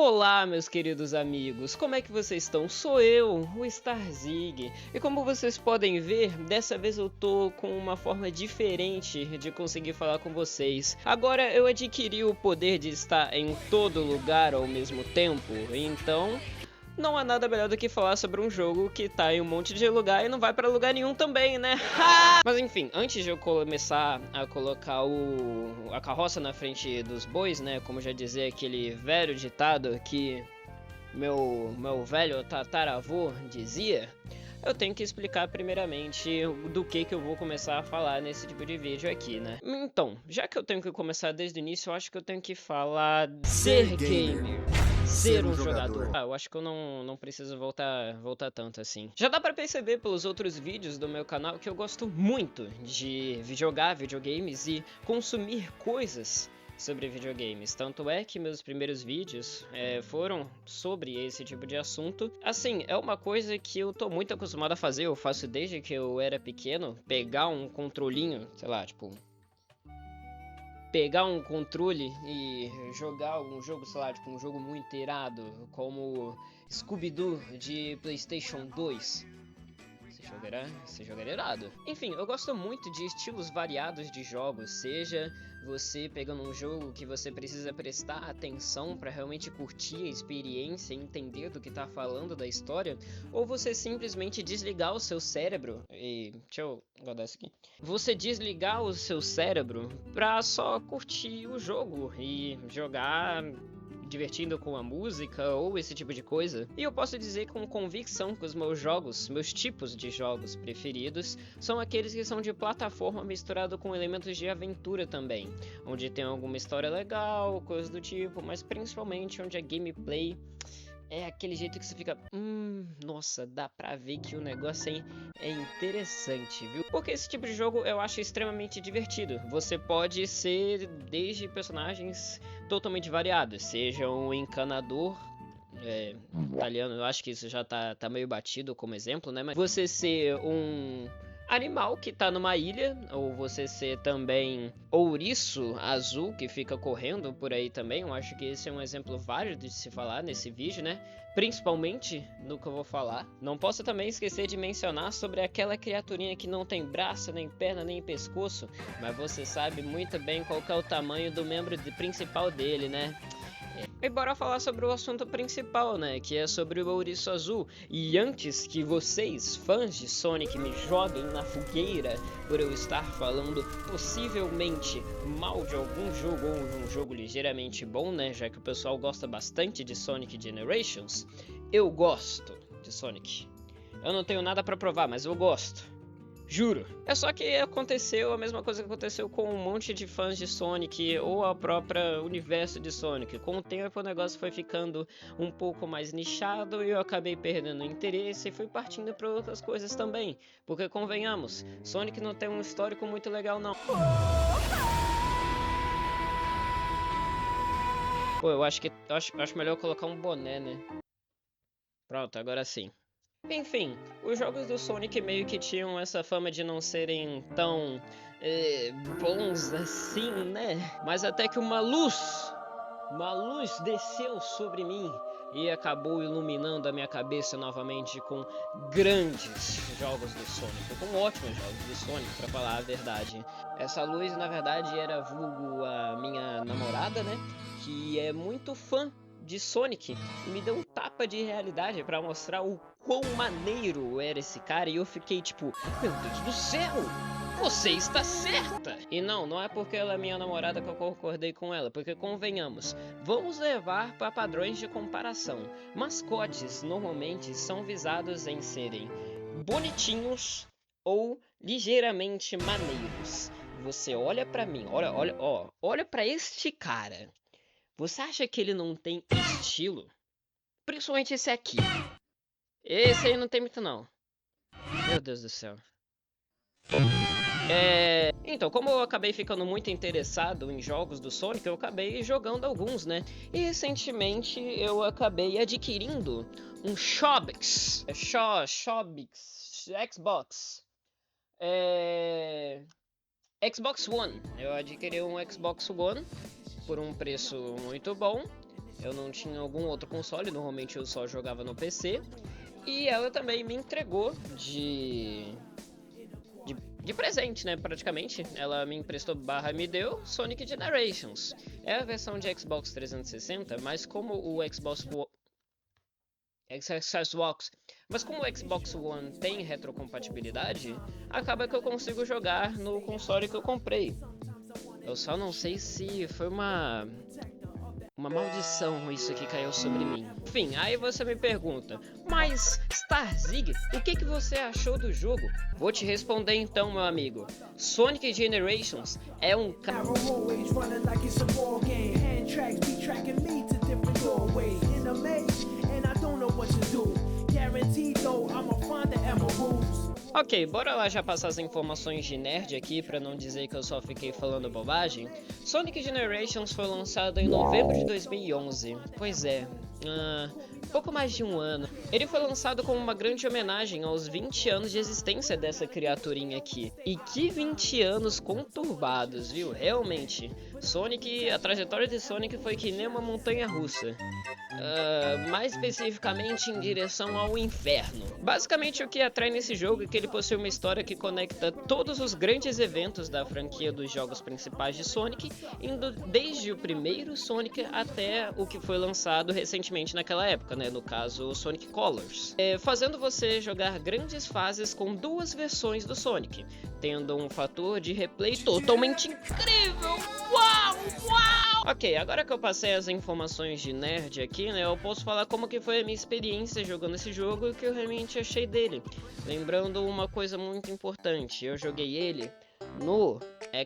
Olá, meus queridos amigos, como é que vocês estão? Sou eu, o Starzig, e como vocês podem ver, dessa vez eu tô com uma forma diferente de conseguir falar com vocês. Agora eu adquiri o poder de estar em todo lugar ao mesmo tempo, então não há nada melhor do que falar sobre um jogo que tá em um monte de lugar e não vai pra lugar nenhum também, né? Mas enfim, antes de eu começar a colocar a carroça na frente dos bois, né? Como já dizia aquele velho ditado que meu velho tataravô dizia, eu tenho que explicar primeiramente do que eu vou começar a falar nesse tipo de vídeo aqui, né? Então, já que eu tenho que começar desde o início, eu acho que eu tenho que falar ser gamer. Ser um jogador. Eu acho que eu não preciso voltar tanto assim. Já dá pra perceber pelos outros vídeos do meu canal que eu gosto muito de jogar videogames e consumir coisas sobre videogames. Tanto é que meus primeiros vídeos foram sobre esse tipo de assunto. Assim, é uma coisa que eu tô muito acostumado a fazer. Eu faço desde que eu era pequeno. Pegar um controlinho, sei lá, tipo... pegar um controle e jogar algum jogo, sei lá, tipo um jogo muito irado, como Scooby-Doo de PlayStation 2. Esse jogo era irado. Enfim, eu gosto muito de estilos variados de jogos, seja você pegando um jogo que você precisa prestar atenção para realmente curtir a experiência e entender do que tá falando da história, ou você simplesmente desligar o seu cérebro e... deixa eu guardar isso aqui. Você desligar o seu cérebro pra só curtir o jogo e jogar divertindo com a música ou esse tipo de coisa. E eu posso dizer com convicção que os meus tipos de jogos preferidos são aqueles que são de plataforma misturado com elementos de aventura também, onde tem alguma história legal, coisa do tipo, mas principalmente onde a gameplay é aquele jeito que você fica, nossa, dá pra ver que o negócio é interessante, viu? Porque esse tipo de jogo eu acho extremamente divertido. Você pode ser desde personagens totalmente variados, seja um encanador, italiano, eu acho que isso já tá meio batido como exemplo, né? Mas você ser um animal que tá numa ilha, ou você ser também ouriço azul que fica correndo por aí também, eu acho que esse é um exemplo válido de se falar nesse vídeo, né? Principalmente no que eu vou falar. Não posso também esquecer de mencionar sobre aquela criaturinha que não tem braço, nem perna, nem pescoço, mas você sabe muito bem qual que é o tamanho do membro principal dele, né? E bora falar sobre o assunto principal, né, que é sobre o ouriço azul. E antes que vocês, fãs de Sonic, me joguem na fogueira por eu estar falando possivelmente mal de algum jogo ou um jogo ligeiramente bom, né, já que o pessoal gosta bastante de Sonic Generations, eu gosto de Sonic. Eu não tenho nada pra provar, mas eu gosto. Juro. É só que aconteceu a mesma coisa que aconteceu com um monte de fãs de Sonic ou a própria universo de Sonic. Com o tempo o negócio foi ficando um pouco mais nichado e eu acabei perdendo o interesse e fui partindo para outras coisas também. Porque convenhamos, Sonic não tem um histórico muito legal não. Pô, eu acho melhor colocar um boné, né? Pronto, agora sim. Enfim, os jogos do Sonic meio que tinham essa fama de não serem tão bons assim, né? Mas até que uma luz desceu sobre mim e acabou iluminando a minha cabeça novamente com grandes jogos do Sonic, com ótimos jogos do Sonic, pra falar a verdade. Essa luz, na verdade, era vulgo a minha namorada, né? Que é muito fã de Sonic e me deu um tapa de realidade pra mostrar o quão maneiro era esse cara e eu fiquei tipo, meu Deus do céu, você está certa! E não é porque ela é minha namorada que eu concordei com ela, porque convenhamos, vamos levar para padrões de comparação. Mascotes normalmente são visados em serem bonitinhos ou ligeiramente maneiros. Você olha pra mim, olha pra este cara. Você acha que ele não tem estilo? Principalmente esse aqui. Esse aí não tem muito não. Meu Deus do céu. Então, como eu acabei ficando muito interessado em jogos do Sonic, eu acabei jogando alguns, né? E recentemente eu acabei adquirindo um Shobix. Xbox. Xbox One. Eu adquiri um Xbox One por um preço muito bom. eu não tinha algum outro console, normalmente eu só jogava no PC. E ela também me entregou de presente, né, praticamente. Ela me emprestou / me deu Sonic Generations. É a versão de Xbox 360, mas como o Xbox One tem retrocompatibilidade, acaba que eu consigo jogar no console que eu comprei. Eu só não sei se foi uma maldição isso que caiu sobre mim. Enfim, aí você me pergunta, mas Starzig, o que você achou do jogo? Vou te responder então, meu amigo. Sonic Generations é um Ok, bora lá já passar as informações de nerd aqui, pra não dizer que eu só fiquei falando bobagem. Sonic Generations foi lançado em novembro de 2011. Pois é, pouco mais de um ano. Ele foi lançado como uma grande homenagem aos 20 anos de existência dessa criaturinha aqui. E que 20 anos conturbados, viu? Realmente, a trajetória de Sonic foi que nem uma montanha russa. Mais especificamente em direção ao inferno. Basicamente o que atrai nesse jogo é que ele possui uma história que conecta todos os grandes eventos da franquia dos jogos principais de Sonic, indo desde o primeiro Sonic até o que foi lançado recentemente naquela época, né? No caso, o Sonic Colors. Fazendo você jogar grandes fases com duas versões do Sonic, tendo um fator de replay totalmente incrível! Uau! Uau! Ok, agora que eu passei as informações de nerd aqui, né, eu posso falar como que foi a minha experiência jogando esse jogo e o que eu realmente achei dele. Lembrando uma coisa muito importante, eu joguei ele no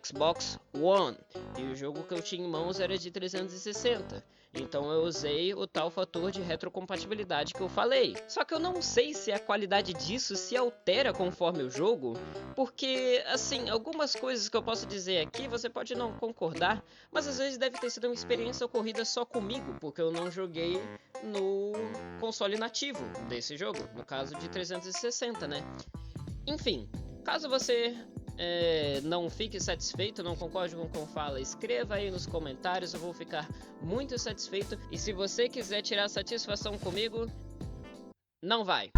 Xbox One, e o jogo que eu tinha em mãos era de 360. Então eu usei o tal fator de retrocompatibilidade que eu falei. Só que eu não sei se a qualidade disso se altera conforme o jogo, porque, assim, algumas coisas que eu posso dizer aqui você pode não concordar, mas às vezes deve ter sido uma experiência ocorrida só comigo, porque eu não joguei no console nativo desse jogo, no caso de 360, né? Enfim, caso você não fique satisfeito, não concorde com o que eu falo, escreva aí nos comentários, eu vou ficar muito satisfeito. E se você quiser tirar satisfação comigo, não vai.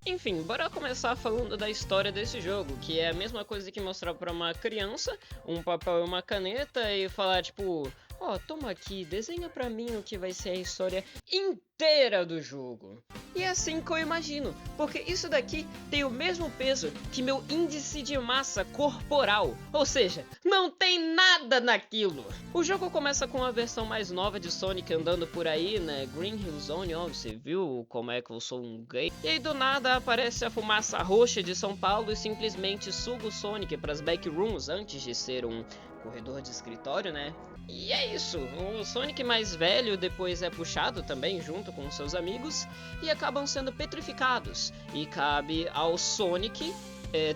Enfim, bora começar falando da história desse jogo, que é a mesma coisa que mostrar pra uma criança um papel e uma caneta e falar tipo, ó, toma aqui, desenha pra mim o que vai ser a história inteira do jogo. E é assim que eu imagino, porque isso daqui tem o mesmo peso que meu índice de massa corporal, ou seja, não tem nada naquilo. O jogo começa com a versão mais nova de Sonic andando por aí, né, Green Hill Zone, ó, você viu como é que eu sou um gay? E aí do nada aparece a fumaça roxa de São Paulo e simplesmente suga o Sonic para as backrooms antes de ser um corredor de escritório, né? E é isso, o Sonic mais velho depois é puxado também junto com seus amigos e acabam sendo petrificados. E cabe ao Sonic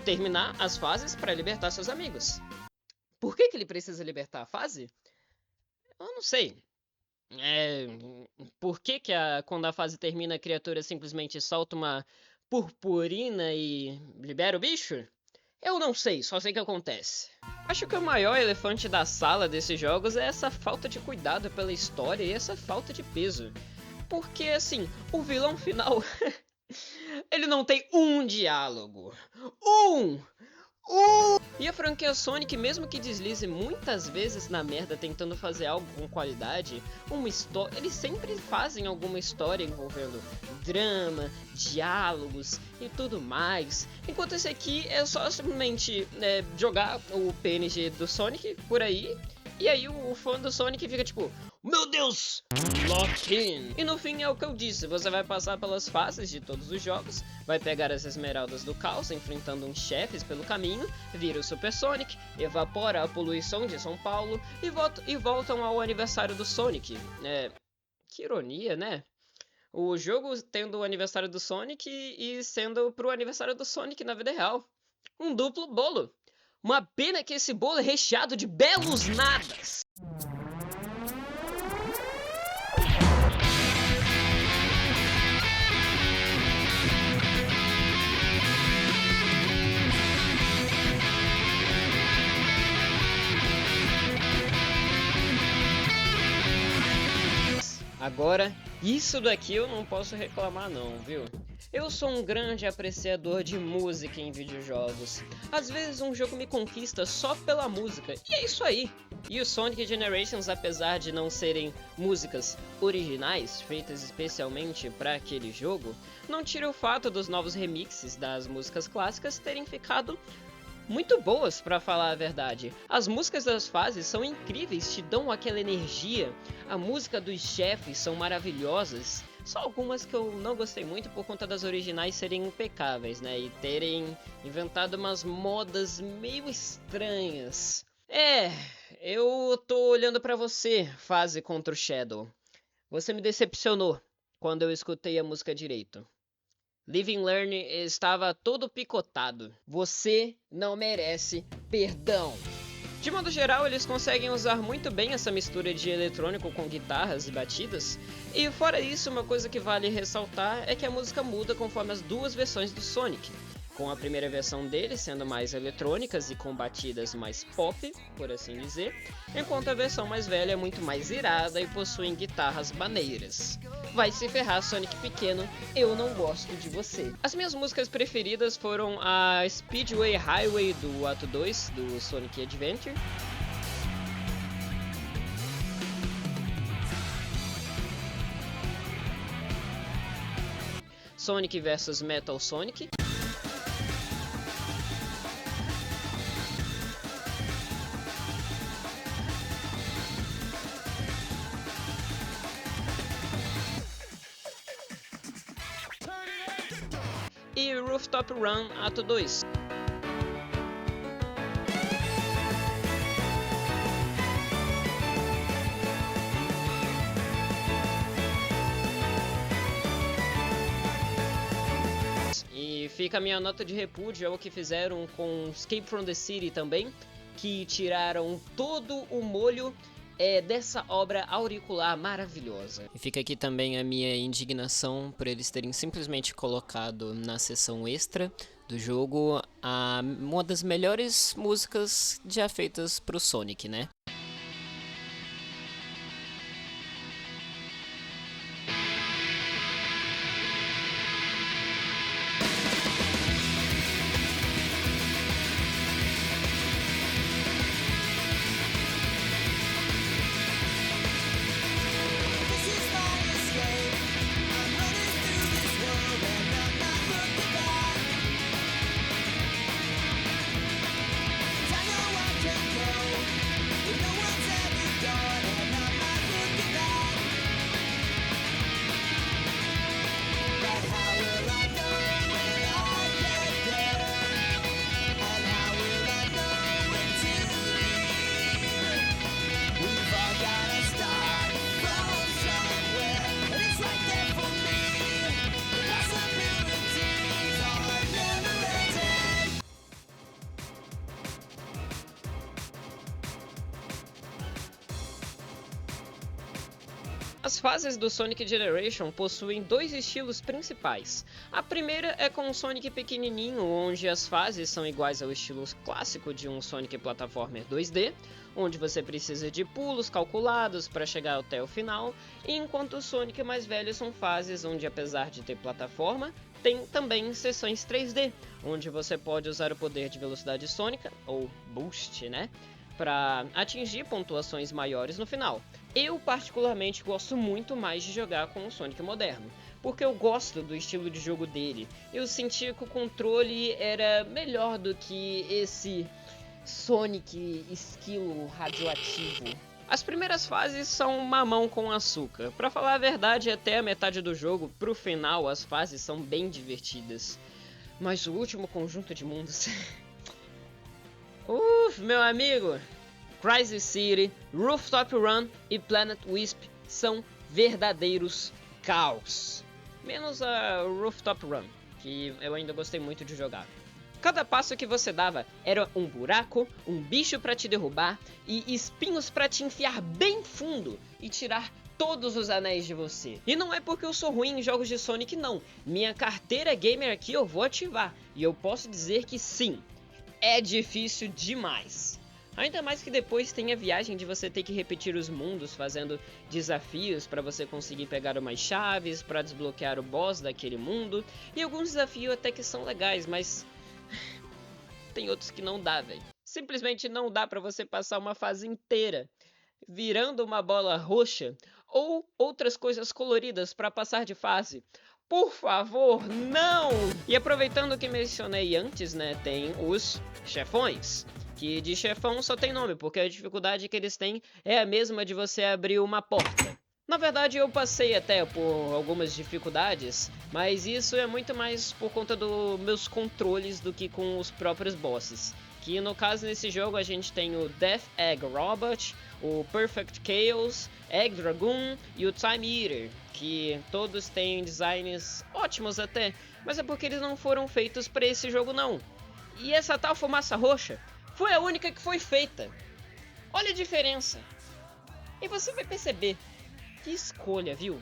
terminar as fases para libertar seus amigos. Por que ele precisa libertar a fase? Eu não sei. Por que quando a fase termina a criatura simplesmente solta uma purpurina e libera o bicho? Eu não sei, só sei que acontece. Acho que o maior elefante da sala desses jogos é essa falta de cuidado pela história e essa falta de peso. Porque, assim, o vilão final, ele não tem um diálogo. E a franquia Sonic, mesmo que deslize muitas vezes na merda tentando fazer algo com qualidade, eles sempre fazem alguma história envolvendo drama, diálogos e tudo mais. Enquanto esse aqui é só simplesmente jogar o PNG do Sonic por aí, e aí o fã do Sonic fica tipo, meu Deus, lock in! E no fim é o que eu disse, você vai passar pelas fases de todos os jogos, vai pegar as esmeraldas do caos, enfrentando uns chefes pelo caminho, vira o Super Sonic, evapora a poluição de São Paulo e voltam ao aniversário do Sonic. Que ironia, né? O jogo tendo o aniversário do Sonic e sendo pro aniversário do Sonic na vida real. Um duplo bolo. Uma pena que esse bolo é recheado de belos nadas. Agora, isso daqui eu não posso reclamar não, viu? Eu sou um grande apreciador de música em videojogos. Às vezes um jogo me conquista só pela música, e é isso aí. E o Sonic Generations, apesar de não serem músicas originais, feitas especialmente para aquele jogo, não tira o fato dos novos remixes das músicas clássicas terem ficado muito boas, pra falar a verdade. As músicas das fases são incríveis, te dão aquela energia. A música dos chefes são maravilhosas. Só algumas que eu não gostei muito por conta das originais serem impecáveis, né? E terem inventado umas modas meio estranhas. Eu tô olhando pra você, fase contra o Shadow. Você me decepcionou quando eu escutei a música direito. Live and Learn estava todo picotado. Você não merece perdão. De modo geral, eles conseguem usar muito bem essa mistura de eletrônico com guitarras e batidas. E fora isso, uma coisa que vale ressaltar é que a música muda conforme as duas versões do Sonic. Com a primeira versão dele sendo mais eletrônicas e com batidas mais pop, por assim dizer, enquanto a versão mais velha é muito mais irada e possui guitarras maneiras. Vai se ferrar, Sonic pequeno, eu não gosto de você. As minhas músicas preferidas foram a Speedway Highway do Ato 2 do Sonic Adventure, Sonic vs Metal Sonic, e Rooftop Run Ato 2. E fica a minha nota de repúdio ao que fizeram com Escape from the City também, que tiraram todo o molho dessa obra auricular maravilhosa. E fica aqui também a minha indignação por eles terem simplesmente colocado na sessão extra do jogo uma das melhores músicas já feitas pro Sonic, né? As fases do Sonic Generation possuem dois estilos principais. A primeira é com um Sonic pequenininho, onde as fases são iguais ao estilo clássico de um Sonic Platformer 2D, onde você precisa de pulos calculados para chegar até o final, enquanto o Sonic mais velho são fases onde, apesar de ter plataforma, tem também seções 3D, onde você pode usar o poder de velocidade sônica, ou boost, né, para atingir pontuações maiores no final. Eu particularmente gosto muito mais de jogar com o Sonic moderno, porque eu gosto do estilo de jogo dele. Eu sentia que o controle era melhor do que esse Sonic esquilo radioativo. As primeiras fases são mamão com açúcar. Pra falar a verdade, até a metade do jogo, pro final, as fases são bem divertidas. Mas o último conjunto de mundos... meu amigo! Crisis City, Rooftop Run e Planet Wisp são verdadeiros caos. Menos a Rooftop Run, que eu ainda gostei muito de jogar. Cada passo que você dava era um buraco, um bicho pra te derrubar e espinhos pra te enfiar bem fundo e tirar todos os anéis de você. E não é porque eu sou ruim em jogos de Sonic não. Minha carteira gamer aqui eu vou ativar e eu posso dizer que sim, é difícil demais. Ainda mais que depois tem a viagem de você ter que repetir os mundos fazendo desafios para você conseguir pegar umas chaves, para desbloquear o boss daquele mundo. E alguns desafios até que são legais, mas tem outros que não dá, velho. Simplesmente não dá para você passar uma fase inteira virando uma bola roxa ou outras coisas coloridas para passar de fase. Por favor, não! E aproveitando que mencionei antes, né, tem os chefões. Que de chefão só tem nome, porque a dificuldade que eles têm é a mesma de você abrir uma porta. Na verdade, eu passei até por algumas dificuldades, mas isso é muito mais por conta dos meus controles do que com os próprios bosses. Que no caso, nesse jogo, a gente tem o Death Egg Robot, o Perfect Chaos, Egg Dragoon e o Time Eater, que todos têm designs ótimos até, mas é porque eles não foram feitos para esse jogo não. E essa tal fumaça roxa foi a única que foi feita. Olha a diferença. E você vai perceber. Que escolha, viu?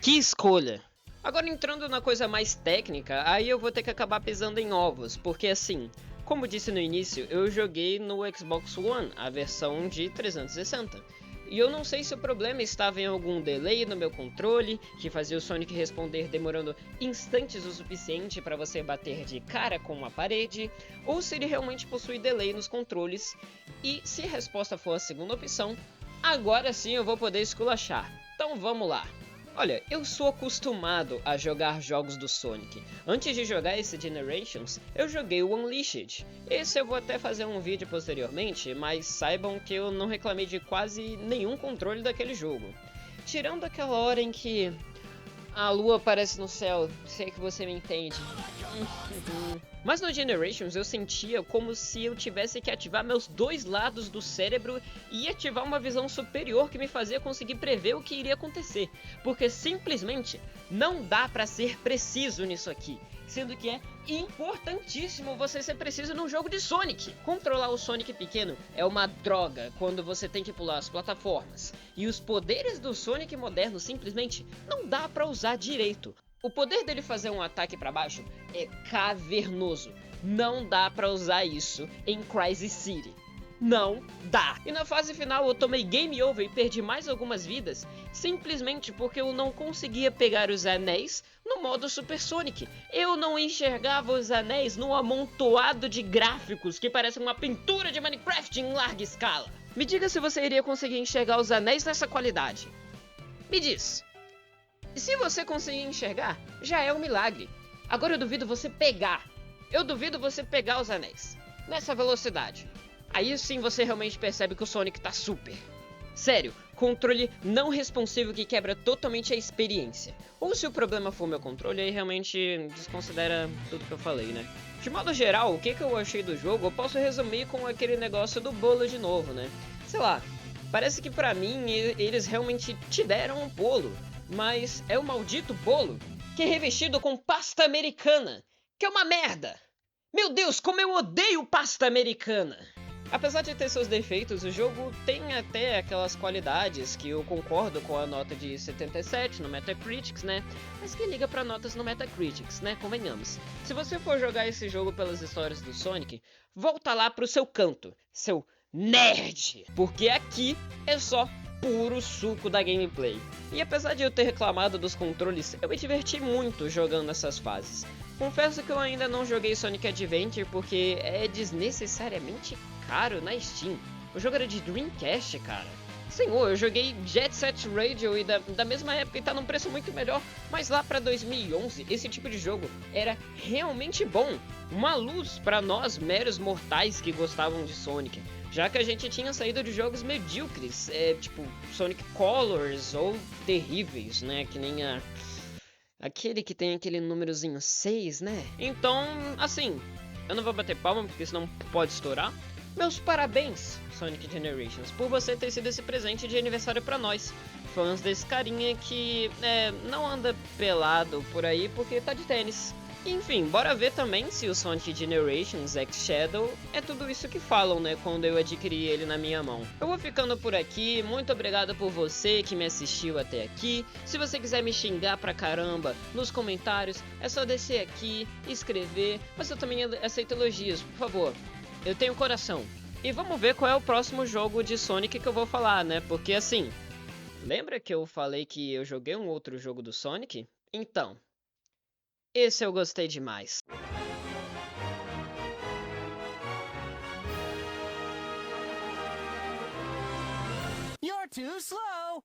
Que escolha. Agora entrando na coisa mais técnica, aí eu vou ter que acabar pisando em ovos, porque assim, como disse no início, eu joguei no Xbox One, a versão de 360. E eu não sei se o problema estava em algum delay no meu controle, que fazia o Sonic responder demorando instantes o suficiente para você bater de cara com uma parede, ou se ele realmente possui delay nos controles, e se a resposta for a segunda opção, agora sim eu vou poder esculachar. Então vamos lá. Olha, eu sou acostumado a jogar jogos do Sonic. Antes de jogar esse Generations, eu joguei o Unleashed. Esse eu vou até fazer um vídeo posteriormente, mas saibam que eu não reclamei de quase nenhum controle daquele jogo. Tirando aquela hora em que a lua aparece no céu, sei que você me entende. Mas no Generations eu sentia como se eu tivesse que ativar meus dois lados do cérebro e ativar uma visão superior que me fazia conseguir prever o que iria acontecer. Porque simplesmente não dá pra ser preciso nisso aqui. Sendo que é importantíssimo você ser preciso num jogo de Sonic. Controlar o Sonic pequeno é uma droga quando você tem que pular as plataformas. E os poderes do Sonic moderno simplesmente não dá pra usar direito. O poder dele fazer um ataque pra baixo é cavernoso. Não dá pra usar isso em Crisis City. Não dá. E na fase final eu tomei game over e perdi mais algumas vidas simplesmente porque eu não conseguia pegar os anéis no modo Super Sonic. Eu não enxergava os anéis no amontoado de gráficos que parece uma pintura de Minecraft em larga escala. Me diga se você iria conseguir enxergar os anéis nessa qualidade. Me diz. E se você conseguir enxergar, já é um milagre. Agora eu duvido você pegar. Eu duvido você pegar os anéis nessa velocidade. Aí sim você realmente percebe que o Sonic tá super. Sério, controle não responsivo que quebra totalmente a experiência. Ou se o problema for meu controle, aí realmente desconsidera tudo que eu falei, né? De modo geral, o que eu achei do jogo, eu posso resumir com aquele negócio do bolo de novo, né? Sei lá, parece que pra mim eles realmente te deram um bolo, mas é o maldito bolo que é revestido com pasta americana, que é uma merda! Meu Deus, como eu odeio pasta americana! Apesar de ter seus defeitos, o jogo tem até aquelas qualidades que eu concordo com a nota de 77 no Metacritic, né? Mas que liga pra notas no Metacritic, né? Convenhamos. Se você for jogar esse jogo pelas histórias do Sonic, volta lá pro seu canto, seu nerd! Porque aqui é só puro suco da gameplay. E apesar de eu ter reclamado dos controles, eu me diverti muito jogando essas fases. Confesso que eu ainda não joguei Sonic Adventure porque é desnecessariamente caro na Steam. O jogo era de Dreamcast, cara. Senhor, eu joguei Jet Set Radio e da mesma época e tá num preço muito melhor. Mas lá pra 2011, esse tipo de jogo era realmente bom. Uma luz pra nós, meros mortais que gostavam de Sonic. Já que a gente tinha saído de jogos medíocres, tipo Sonic Colors ou terríveis, né? Que nem aquele que tem aquele númerozinho 6, né? Então, assim, eu não vou bater palma porque senão pode estourar. Meus parabéns, Sonic Generations, por você ter sido esse presente de aniversário pra nós, fãs desse carinha que não anda pelado por aí porque tá de tênis. Enfim, bora ver também se o Sonic Generations X Shadow é tudo isso que falam, né, quando eu adquiri ele na minha mão. Eu vou ficando por aqui, muito obrigado por você que me assistiu até aqui. Se você quiser me xingar pra caramba nos comentários, é só descer aqui, escrever, mas eu também aceito elogios, por favor. Eu tenho coração. E vamos ver qual é o próximo jogo de Sonic que eu vou falar, né? Porque assim, lembra que eu falei que eu joguei um outro jogo do Sonic? Então, esse eu gostei demais. You're too slow!